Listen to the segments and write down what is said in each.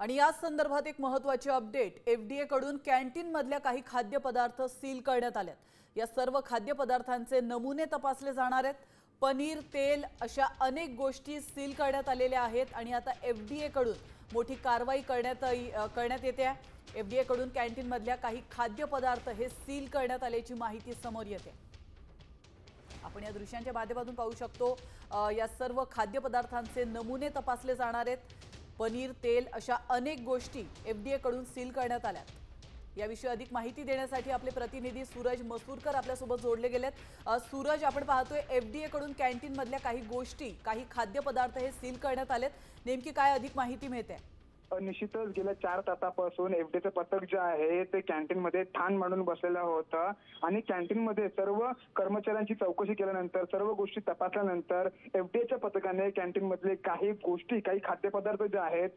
आणि या संदर्भात एक महत्त्वाची अपडेट, एफडीए कडून कॅन्टीन मधल्या काही खाद्यपदार्थ सील करण्यात आलेत। या सर्व खाद्यपदार्थांचे नमुने तपासले जाणार आहेत। पनीर, तेल अशा अनेक गोष्टी सील करण्यात आलेल्या आहेत आणि आता एफडीए कडून मोठी कारवाई करण्यात येते आहे। एफडीए कडून कॅन्टीन मधल्या काही खाद्यपदार्थ हे सील करण्यात आल्याची माहिती समोर येते। आपण या दृश्यांच्या माध्यमातून पाहू शकतो, या सर्व खाद्यपदार्थांचे नमुने तपासले जाणार आहेत। पनीर, तेल अशा अनेक गोष्टी एफडीए कडून सील करण्यात आल्यात। याविषयी अधिक माहिती देण्यासाठी आपले प्रतिनिधी सूरज मसूरकर आपल्यासोबत जोडले गेलेत। सूरज, आपण पाहतोय एफडीए कडून कॅन्टीन मधल्या काही गोष्टी, काही खाद्यपदार्थ हे सील करण्यात आलेत। नेमकी काय अधिक माहिती मिळते? निश्चितच गेल्या 4 तासापासून एफडीएचं पथक जे आहे ते कॅन्टीन मध्ये ठाण मांडून बसलेलं होतं आणि कॅन्टीन मध्ये सर्व कर्मचाऱ्यांची चौकशी केल्यानंतर, सर्व गोष्टी तपासल्यानंतर एफडीएच्या पथकाने कॅन्टीन मधले काही गोष्टी, काही खाद्यपदार्थ जे आहेत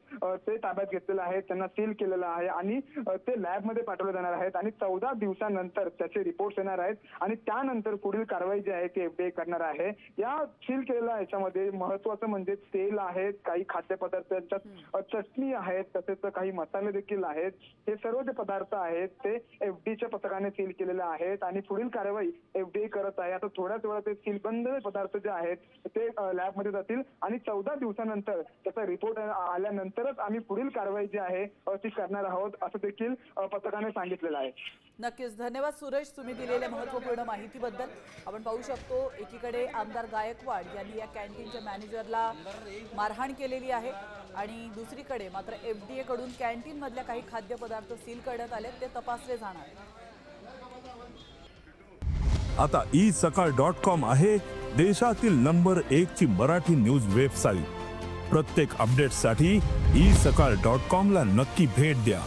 ते ताब्यात घेतलेले आहेत, त्यांना सील केलेलं आहे आणि ते लॅब मध्ये पाठवले जाणार आहेत आणि 14 दिवसानंतर त्याचे रिपोर्ट्स येणार आहेत आणि त्यानंतर पुढील कारवाई जी आहे ती एफडीए करणार आहे। या सील केलेल्या याच्यामध्ये महत्त्वाचं म्हणजे तेल आहेत, काही खाद्यपदार्थांच्या चटणी आहेत, तसेच काही मसाले देखील आहेत। हे सर्व जे पदार्थ आहेत ते एफडीएच्या पथकाने सील केलेले आहेत आणि पुढील कारवाई एफडीए करत आहे। आता थोड्याच वेळात ते सीलबंद पदार्थ जे आहेत ते लॅब मध्ये जातील आणि 14 दिवसानंतर त्याचा रिपोर्ट आल्यानंतरच आम्ही पुढील कारवाई जी आहे ती करणार आहोत, असं देखील पथकाने सांगितलेलं आहे। नक्कीच, धन्यवाद सूरज, तुम्ही दिलेल्या महत्त्वपूर्ण माहितीबद्दल। आपण पाहू शकतो, एकीकडे आमदार गायकवाड यांनी या कॅन्टीनच्या मॅनेजरला मारहाण केलेली आहे आणि दुसरीकडे मात्र एफडीए कडून कॅन्टीन मधल्या काही खाद्यपदार्थ सील करण्यात आले, ते तपासले जाणार आहेत। आता isakal.com आहे देशातील नंबर 1 ची मराठी न्यूज वेबसाईट। प्रत्येक अपडेटसाठी isakal.com ला नक्की भेट द्या।